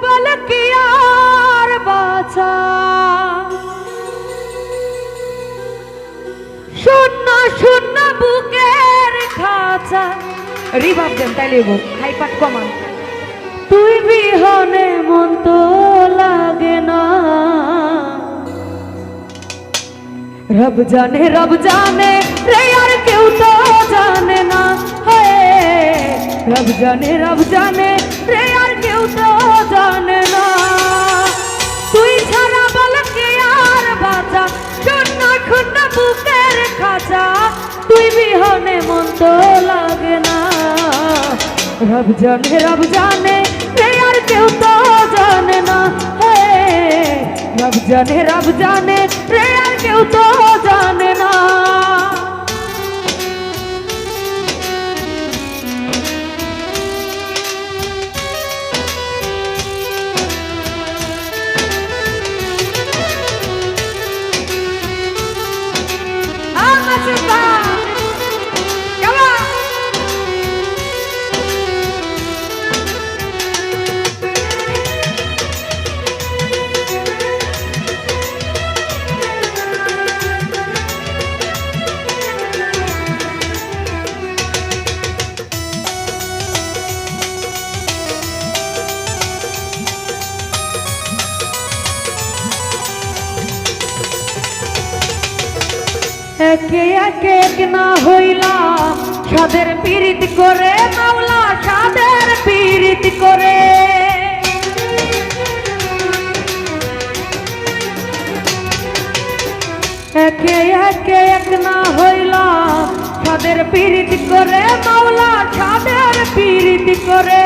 বল কি আর বাঁচা, শূন্য শূন্য বুকের খাঁচা। রিভাব দেন তাইলে হাই পাট কমান। তুই বিহনে মন তো লাগে না, রব জানে রে আর কেউ তো জানে না। রব জানে রে আর কেউ তো জানে না। তুই ছাড়া বল কে আর বাঁচা, শূন্য শূন্য বুকের খাঁচা। তুই বিহনে মন তো লাগে না, রব জানে রে আর কেউ তো জানে না। রব জানে রে আর কেউ তো জানে না। একে একে এক না হইলাম সাদের পীড়িত করে, মাওলা সাদের পীড়িত করে। একে একে এক না হইলাম সাদের পীড়িত করে, মাওলা সাদের পীড়িত করে।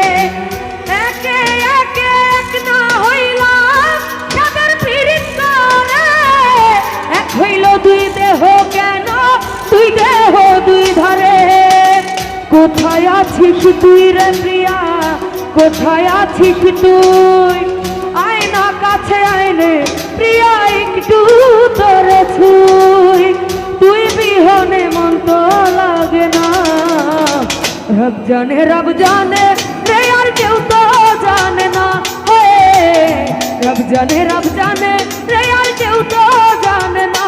একে একে এক না হইলাম সাদের পীড়িত করে। এক হইল দুই দেহ কেন, দুই দেহ দুই ধারে। কোথায় আছিস তুই রে প্রিয়া, কোথায় আছিস তুই? আয় না কাছে আইনে প্রিয়া একটু তোরে ছুঁই। তুই বিহনে মন তো লাগে না, রব জানে রে আর কেউ তো জানে না। রব জানে রে আর কেউ তো জানে না।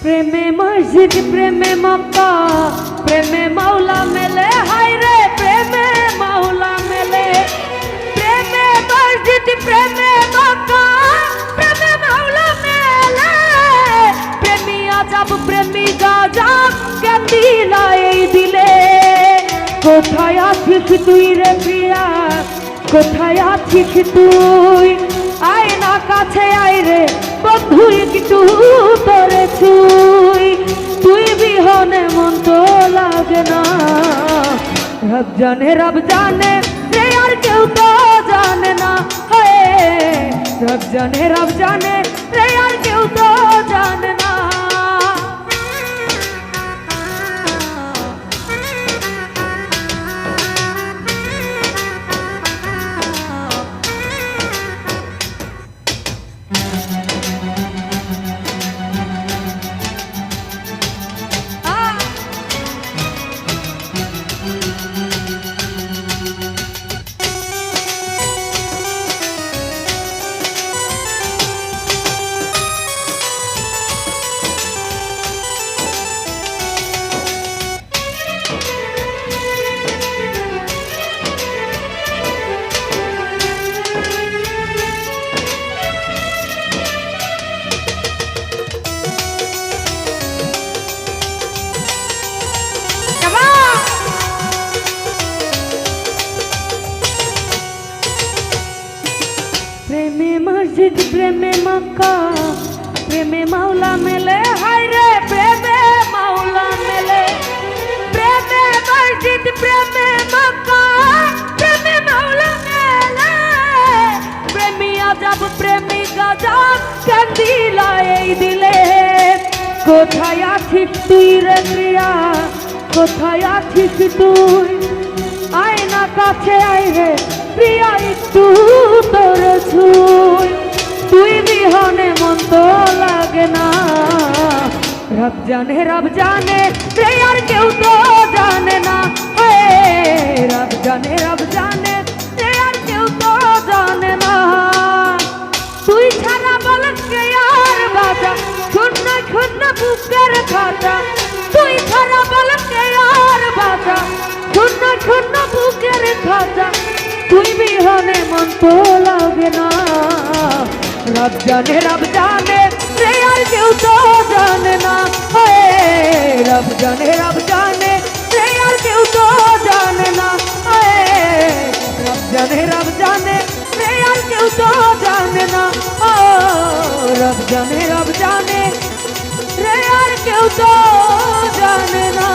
প্রেমে মসজিদ প্রেমে মক্কা, প্রেমে মাওলা মেলে। হায় রে প্রেমে মাওলা মেলে। প্রেমে মসজিদ প্রেমে মক্কা, প্রেমে মাওলা মেলে। প্রেমী আজাব প্রেমী গাজাব কেন দিলা এই দিলে? কোথায় আছিস তুই রে প্রিয়া, কোথায় আছিস তুই? আয় না কাছে আয় রে বন্ধু একটু তোরে ছুঁই। তুই বিহনে মন তো লাগে না, রব জানে রে আর কেউ তো জানে না। রব জানে রে আর কেউ তো জানে না। মসজিদ প্রেমে মক্কা প্রেমে মাওলা মেলে হায় রে প্রেমে মাওলা মেলে প্রেমে মসজিদ প্রেমে মক্কা প্রেমে মাওলা মেলে প্রেমী আজাব প্রেমী গজব কান্দিলা এই দিলে কোথায় আছিস তুই রে প্রিয়া কোথায় আছিস তুই আয় না কাছে আয় রে প্রিয়া একটু তোর ছুঁই তুই বিহনে মন তো লাগে না রব জানে রে আর কেউ তো জানে না রব জানে রে আর কেউ তো জানে না তুই ছাড়া বল কে আর বাজা শূন্য শূন্য বুকের খাতা তুই ছাড়া বল কে আর বাজা শূন্য শূন্য বুকের খাতা তুই বিহনে মন তো লাগে না রব জানে রে আর কেউ তো জানে না রব জানে রে আর কেউ তো জানে না রব জানে রে আর কেউ তো জানে না রব জানে রে আর কেউ তো জানে না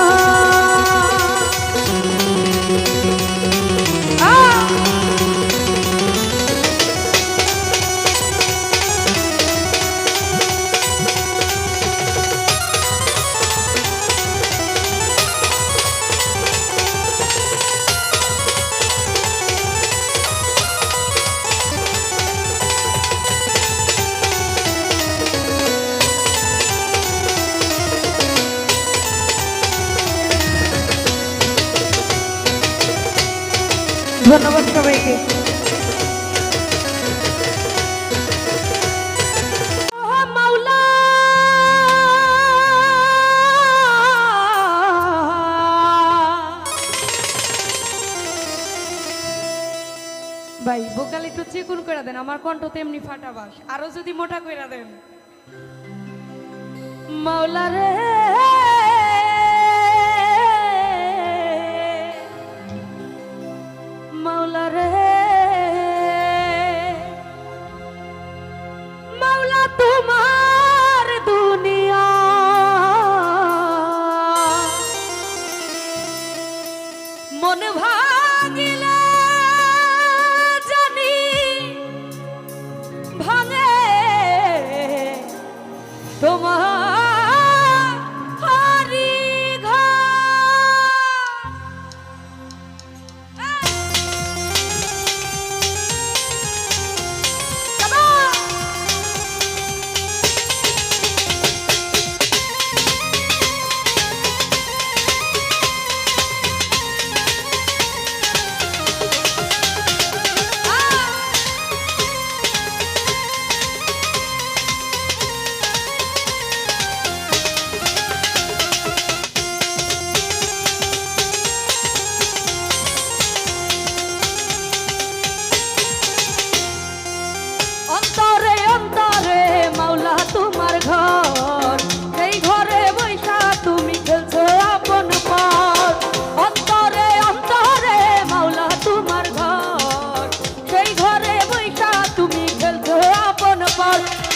ধন্যবাদ সবাইকে মাওলা ভাই ভোকাল একটু চিকুন করে দেন আমার কণ্ঠ তেমনি ফাটাবাস আরো যদি মোটা করে দেন মাওলা রে মাওলা রে মাওলা তোমার দুনিয়া মন ভাঙিলে জানি ভাঙে তোমার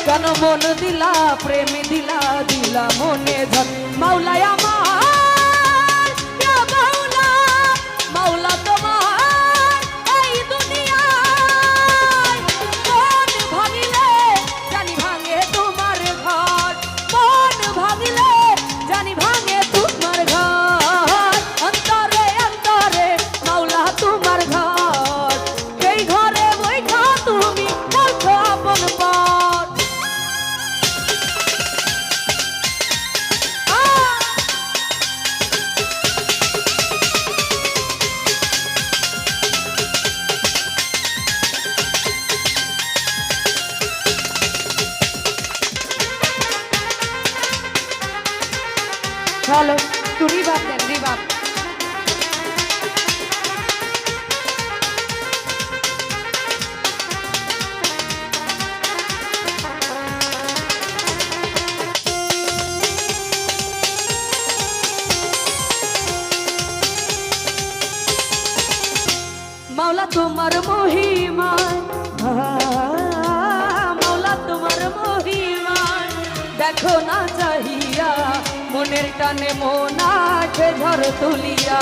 কেন মন দিলা প্রেম দিলা দিলা মনে ধর মাওলাই আমার ইয়া মাওলা মাওলা তোমার এই দুনিয়ায় মন ভাঙিলে জানি ভাঙে তোমার ঘর মন ভাঙিলে জানি ভাঙে তোমার ঘর অন্তরে অন্তরে মাওলা তোমার ঘর সেই ঘরে বৈঠা তুমি বলছো আপন পর চলো একটু রিভাব দেন রিভাব মাওলা তোমার মহিমায় দেখো না চাহিয়া মনের টানে মন আছে ঝড় তুলিয়া।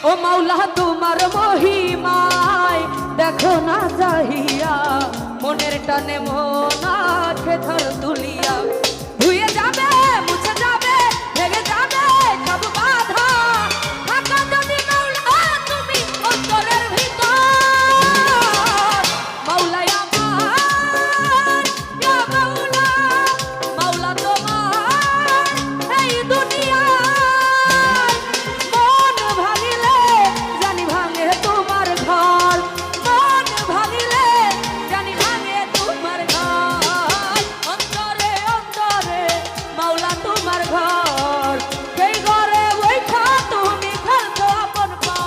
ও মাওলা তোমার মহিমায় দেখো না চাহিয়া মনের টানে মন আছে ঝড় তুলিয়া। ধুয়ে যাবে মুছে যাবে ভেঙে যাবে সব বাধা, থাকা যদি মাওলা তুমি অন্তরের ভিতর। মাওলা আমার ইয়া মাওলা, মাওলা তোমার এই দুনিয়ায় মন ভাঙিলে জানি ভাঙে তোমার ঘর, মন ভাঙিলে জানি ভাঙে তোমার ঘর। অন্তরে অন্তরে মাওলা তোমার ঘর, সেই ঘরে বৈঠা তুমি খেলছো আপন পর।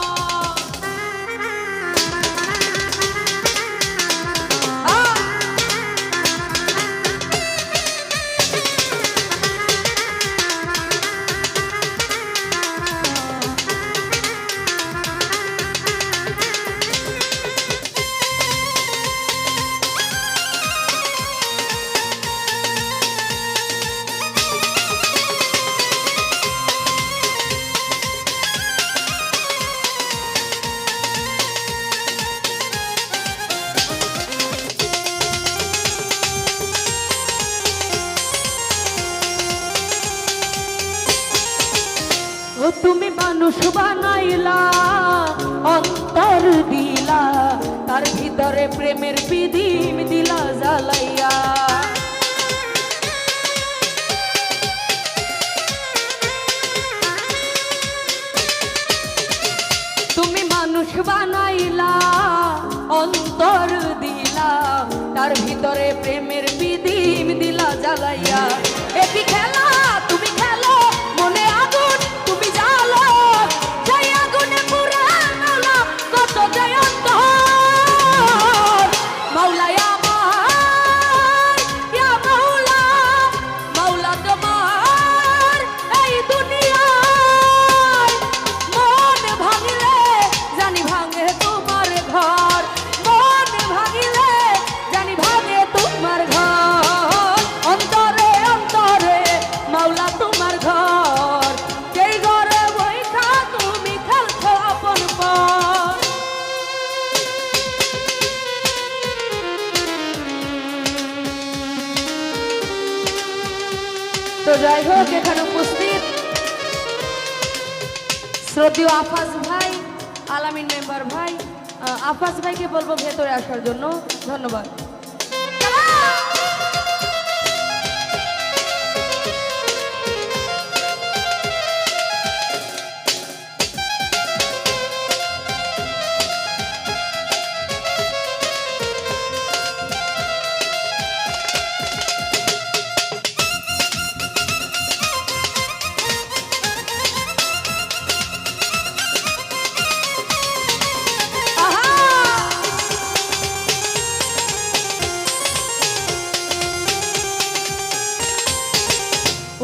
ও তুমি মানুষ বানাইলা অন্তর দিলা, তার ভিতরে প্রেমের বিধিম দিলা জ্বালাইয়া। তুমি মানুষ বানাইলা অন্তর দিলা, তার ভিতরে প্রেমের বিধিম দিলা জ্বালাইয়া। এটি খেলা তুমি খেলো মনে আগুন তুমি জ্বালো, সেই আগুনে পুরে মাওলা কত যায় অন্তর। মাওলা আমার ইয়া মাওলা, মাওলা তোমার এই দুনিয়ায় মন ভাঙিলে জানি ভাঙে তোমার ঘর, মন ভাঙিলে জানি ভাঙে তোমার ঘর। অন্তরে অন্তরে মাওলা তোমার ঘর, সেই ঘরে বৈঠা তুমি খেলছো আপন পর। তো যাই হোক, এখানে উপস্থিত শ্রদ্ধেয় আফাজ ভাই, আলামিন মেম্বার ভাই, আফাজ ভাইকে বলবো ভেতরে আসার জন্য। ধন্যবাদ।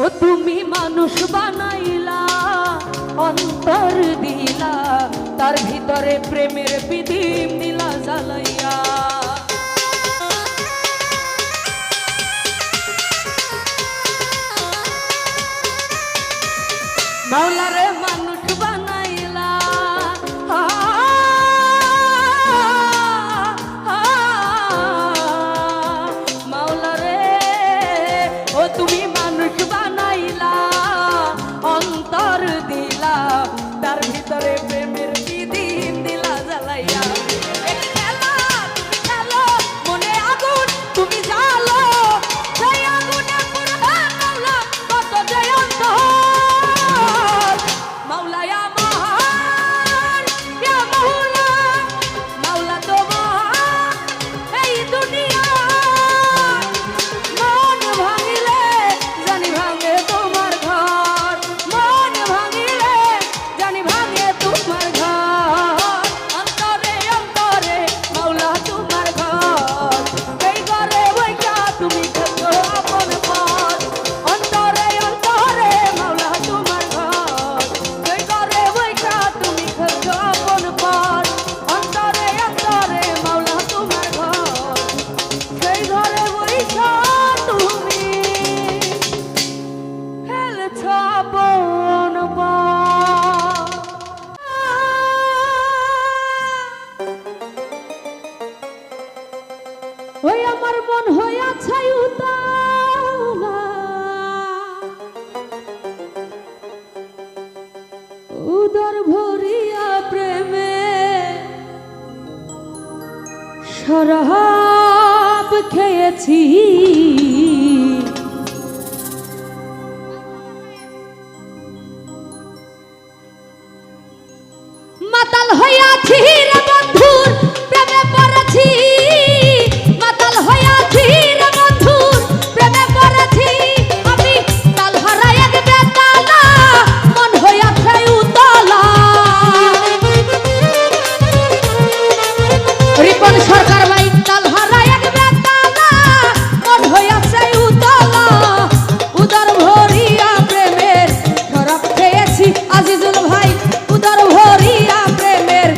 ও তুমি মানুষ বানাইলা অন্তর দিলা, তার ভিতরে প্রেমের বিধিম দিলা জ্বালাইয়া। মাওলা রে মানুষ বানাইলা মাওলা রে, ও তুমি মানুষ বানাইলা অন্তর দিলা, তার ভিতরে প্রেমের বিধিম দিলা জ্বালাইয়া। একটি খেলা তুমি খেলো মনে আগুন তুমি জ্বালো, সেই আগুনে পুরে মাওলা কত যায় অন্তর। মাওলা আমার ইয়া মাওলা, মাওলা তোমার এই দুনিয়ায় মন ভাঙিলে জানি ভাঙে তোমার ঘর, মন ভাঙিলে জানি ভাঙে তোমার ঘর। ওই আমার মন হইয়াছে উতালা উদর ভরিয়া প্রেমে শরাব খেয়েছি মাতাল হইয়াছি রে বন্ধুর প্রেমে পড়েছি মাতাল হইয়াছি রে বন্ধুর প্রেমে পড়েছি আমি তাল হারাই এক বেতালা মন হইয়াছে উতলা রিপন সরকার ভাই তাল হারাই এক বেতালা মন হইয়াছে উতলা উদর ভরিয়া প্রেমের শরাব খেয়েছি আজিজুল ভাই উদর ভরিয়া প্রেমের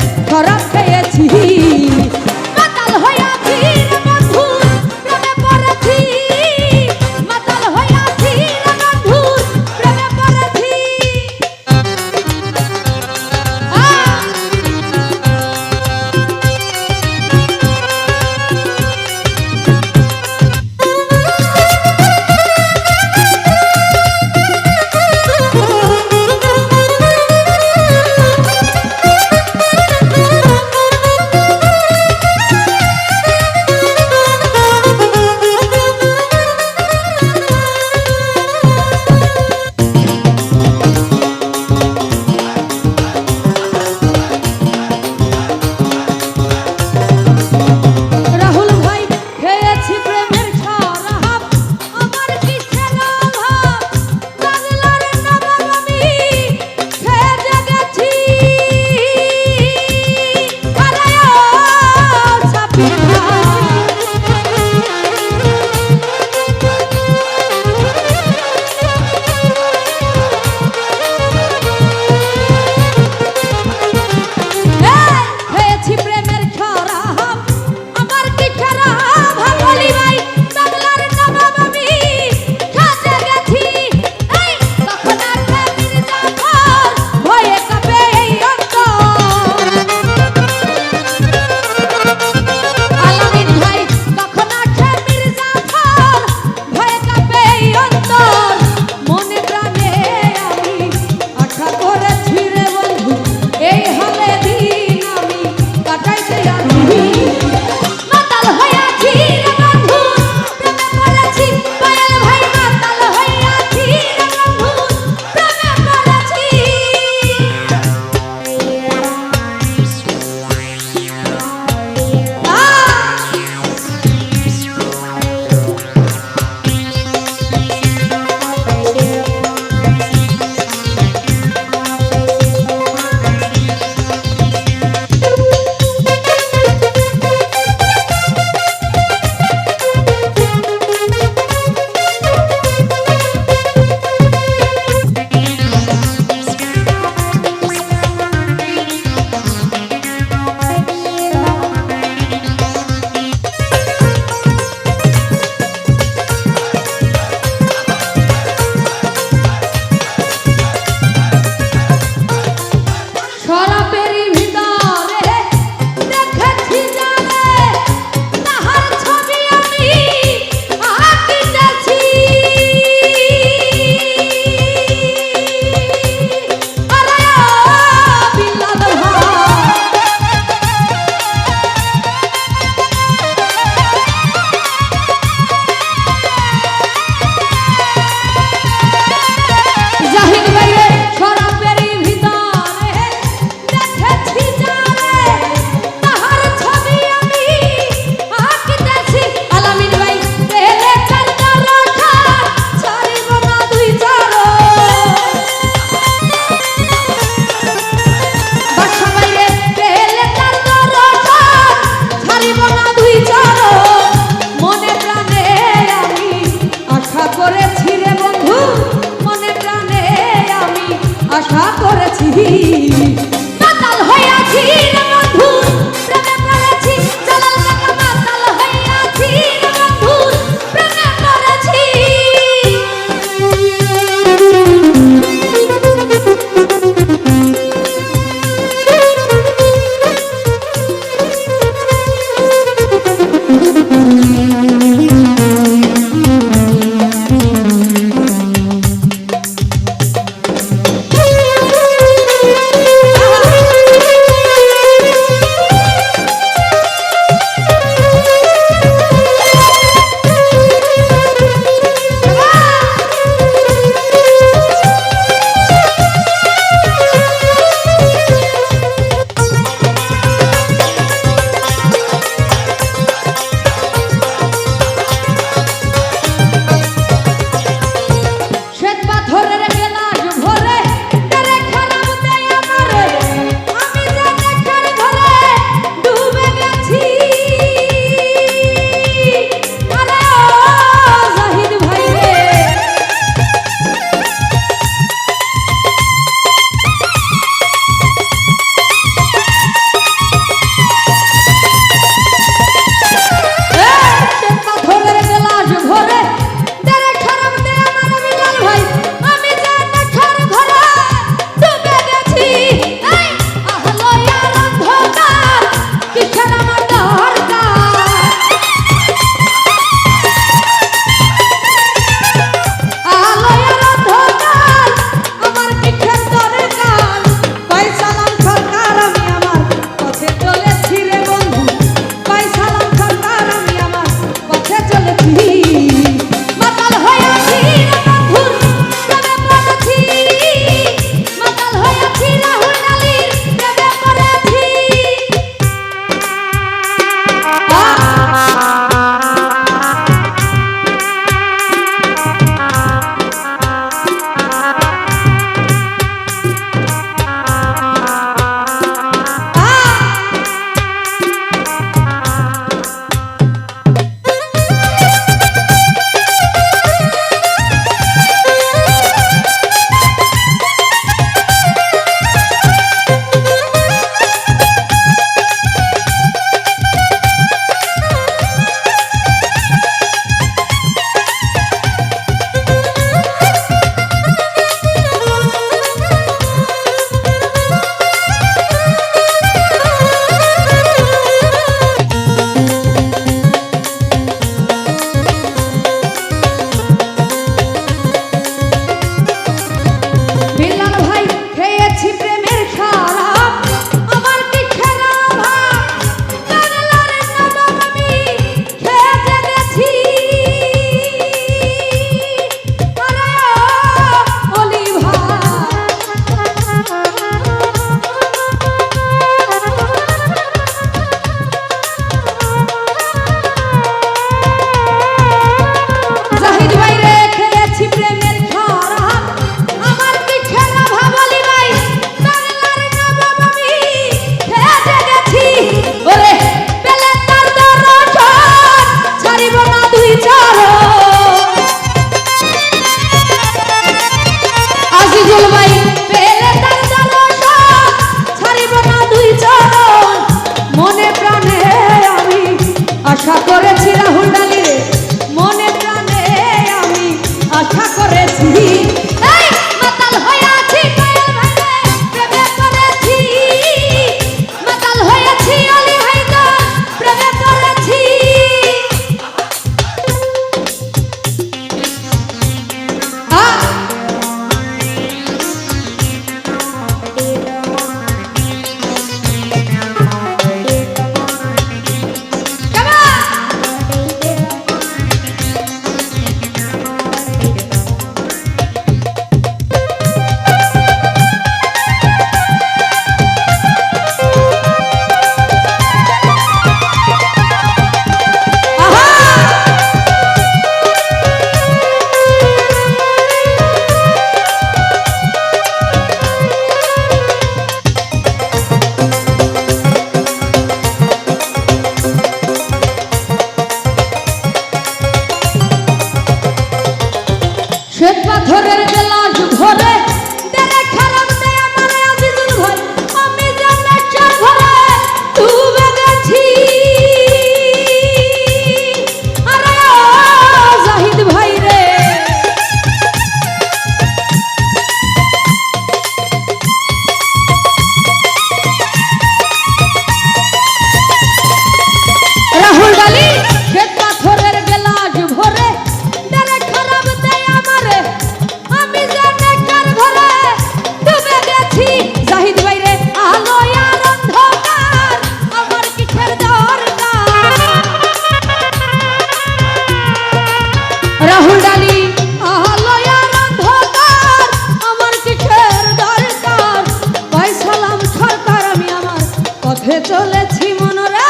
পথে চলেছি মনরে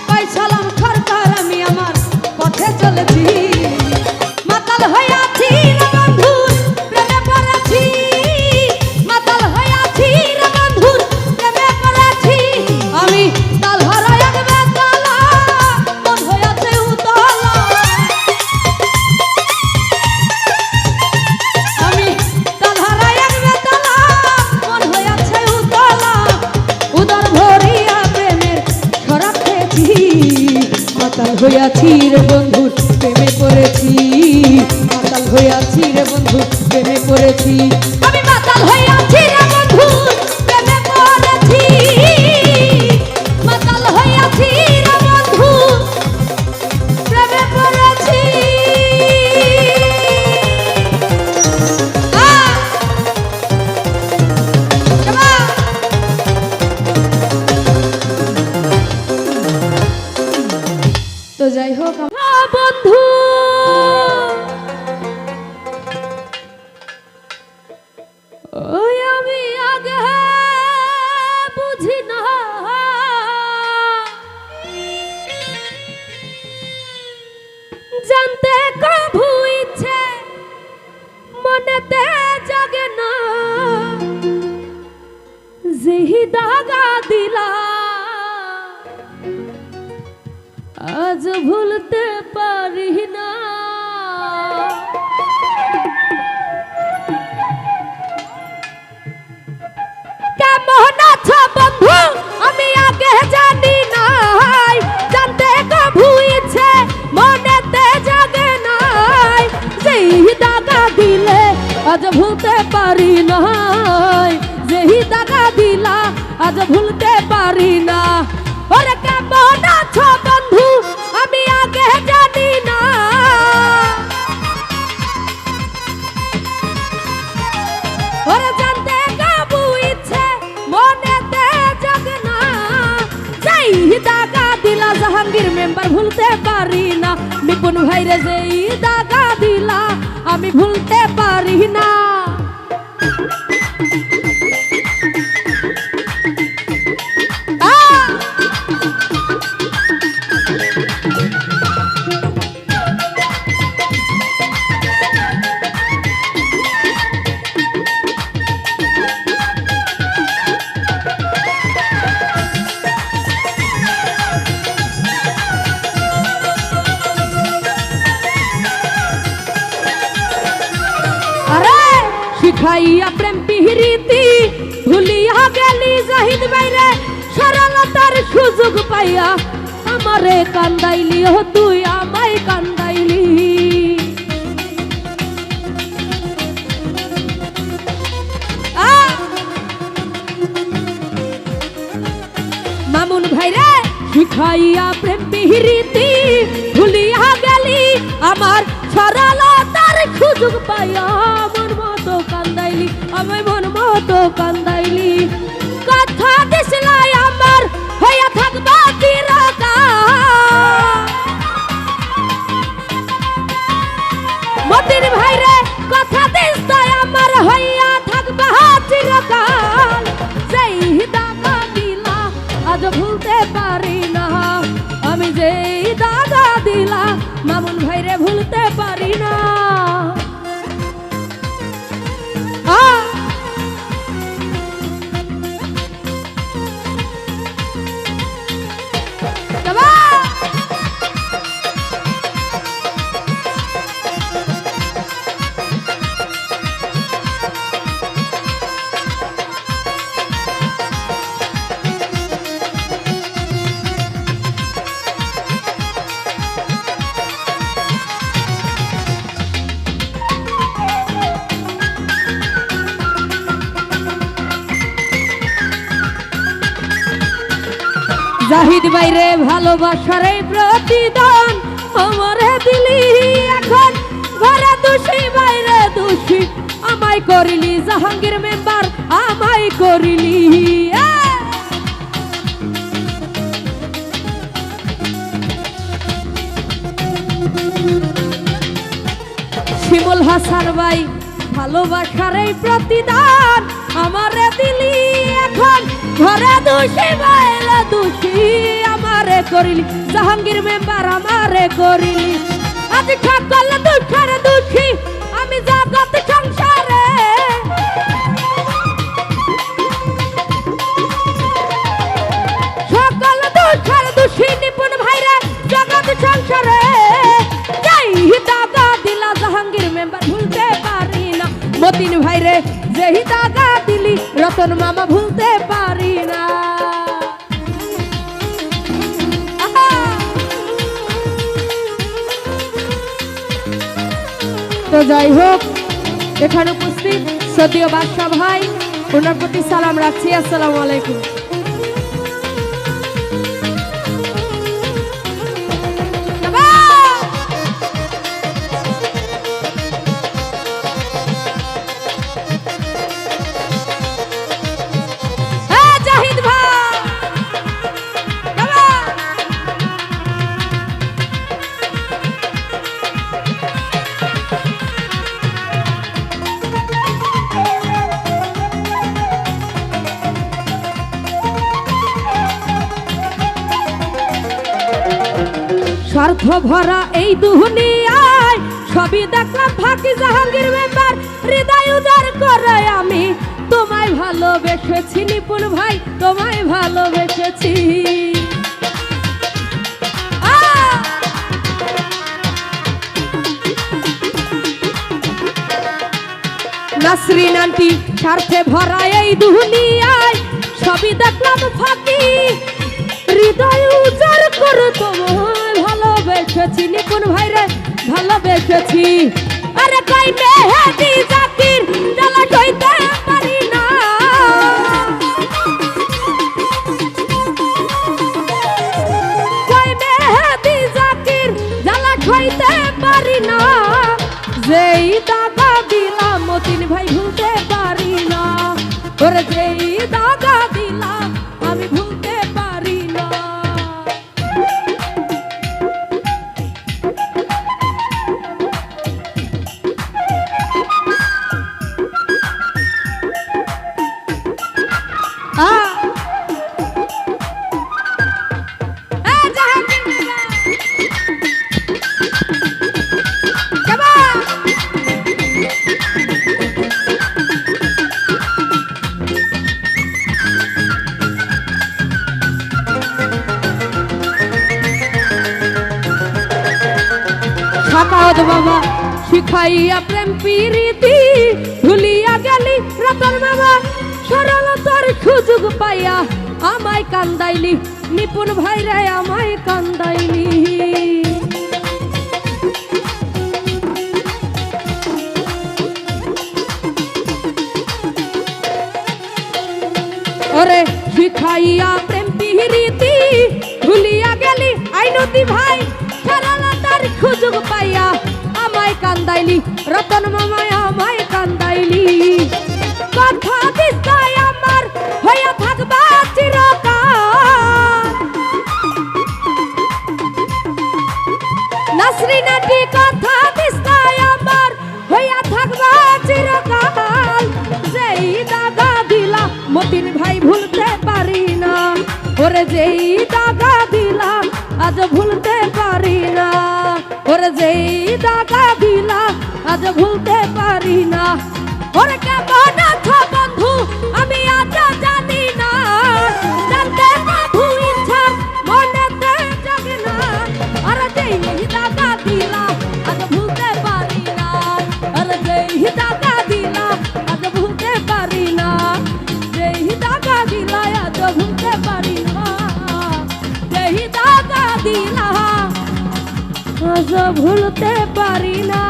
পাইছিলাম সরকার আমি আমার পথে চলেছি মাতাল হইয়াছি রে বন্ধুর প্রেমে পড়েছি মাতাল হইয়াছি রে বন্ধুর প্রেমে পড়েছি আমি তাল হারা এক বেতালা মন হইয়াছে উতলা আমি তাল হারা এক বেতালা মন হইয়াছে উতলা উদর ভরিয়া প্রেমের শরাব খেয়েছি মাতাল হইয়াছি রে বন্ধুর প্রেমে পড়েছি মাতাল হইয়াছি রে বন্ধু প্রেমে পড়েছি আমি মাতাল হইয়াছি রে বন্ধু প্রেমে পড়েছি মাতাল হইয়াছি রে বন্ধু প্রেমে পড়েছি তো যাই হোক বন্ধু ওই আমি আগে বুঝি না জানতে কভু ইচ্ছে মনেতে জাগে না যেহি দাগা দিলা আজ ভুলতে পারি না কেমন আছো বন্ধু আমি আগে জানি নাই জানতে কভু ইচ্ছে মনেতে জাগে নাই যেই দাগা দিলে আজ ভুলতে পারি নাই যেই দাগা দিলা আজ ভুলতে পারি না ওরে কেমন আছো বন্ধু আমি আগে জানি না ওরে জানতে কাবু ইচ্ছে মনেতে জাগে না যেই দাগা দিলা জাহাঙ্গীর মেম্বার ভুলতে পারি না নিপুণ ভাইরে যেই দাগা দিলা আমি ভুলতে পারি না শিখাইয়া প্রেম পিহিরিতি ভুলিয়া গেলি জাহিদ বাইরে সরলতার সুযোগ পাইয়া আমারে কান্দাইলি ও তুই আমায় কান্দাইলি মামুন ভাইরে শিখাইয়া প্রেম পিহিরিতি ভুলিয়া গেলি আমার সরলতার সুযোগ পাইয়া কান্দাইলি আমি মন মতো কান্দাইলি কথা দিসলাই আমার হইয়া থাকবা চিরকাল মতির ভাইরে কথা দিসলাই আমার হইয়া থাকবা চিরকাল যেই দাগা দিলা আজ ভুলতে পারি না আমি যেই দাগা দিলা মামুন ভাইরে ভুলতে পারি না জাহিদ বাইরে ভালোবাসার প্রতিদান আমারে দিলি এখন ঘরে দোষী বাইরে দোষী আমায় করিলি জাহাঙ্গীর মেম্বার আমায় করিলি শিমুল হাসান ভাই ভালোবাসার প্রতিদান আমারে দিলি এখন ঘরে দোষী বাইরে করিলি জাহাঙ্গীর মেম্বার আমারে করিলি আজ সকল দুঃখের দুঃখী আমি জগৎ সংসারে সকল দুঃখের দুঃখী নিপুণ ভাইরে জগৎ সংসারে যাই দাগা দিলা জাহাঙ্গীর মেম্বার ভুলতে পারি না মতিন ভাইরে যেই দাগা দিলি রতন মামা ভুলতে পারি না তো যাই হোক এখানে উপস্থিত সদীয় বাদশা ভাই ওনার প্রতি সালাম রাখছি আসসালামু আলাইকুম স্বার্থ ভরা এই দুনিয়ায় সবই দেখলাম ফাঁকি জাহাঙ্গীর মেম্বার হৃদয় উজাড় করে আমি তোমায় ভালোবেসেছি নিপুণ ভাই তোমায় ভালোবেসেছি নাসরিন আন্টি স্বার্থে ভরা এই দুনিয়ায় সবই দেখলাম ফাঁকি হৃদয় উজাড় করে তোমায় ভালোবেসেছি নিপুণ ভাইরে ভালোবেসেছি আরে কই মেহেদি জাকির জ্বালা সইতে পারি না কই মেহেদি জাকির জ্বালা সইতে পারি না যেই দাগা দিলাম মতিন ভাই ভুলতে পারি না ওরে যেই দাগা দিলাম আমি ভুলতে পারি না সাকাওয়াত বাবা শিখাইয়া প্রেম প্রীতি ভুলিয়া গেলি রতন মামা সরলতার সুযোগ পাইয়া আমায় কান্দাইলি নিপুণ ভাইরে আমায় কান্দাইলি ওরে শিখাইয়া প্রেম প্রীতি ভুলিয়া গেলি আইনতি ভাই সরলতার সুযোগ পাইয়া আমায় কান্দাইলি রতন মামায় আমায় কান্দাইলি কথা দিস্তায় আমার হইয়া থাকবা চিরকাল নাসরিন আন্টি কথা দিস্তায় আমার হইয়া থাকবা চিরকাল যেই দাগা দিলা মতিন ভাই ভুলতে পারি না ওরে যেই দাগা দিলাম আজ ভুলতে পারি না ওরে যেই দাগা দিলাম আজ ভুলতে পারি না ওরে কেমন আছো বন্ধু আমি আজ জানি না জানতে প্রভু ইচ্ছা মনেতে জাগে না আরে যেই দাগা দিলাম আজ ভুলতে পারি না আরে যেই দাগা দিলাম আজ ভুলতে পারি না যেই দাগা দিলাম আজ ভুলতে পারি না যেই দাগা দিলাম আজ ভুলতে পারি না।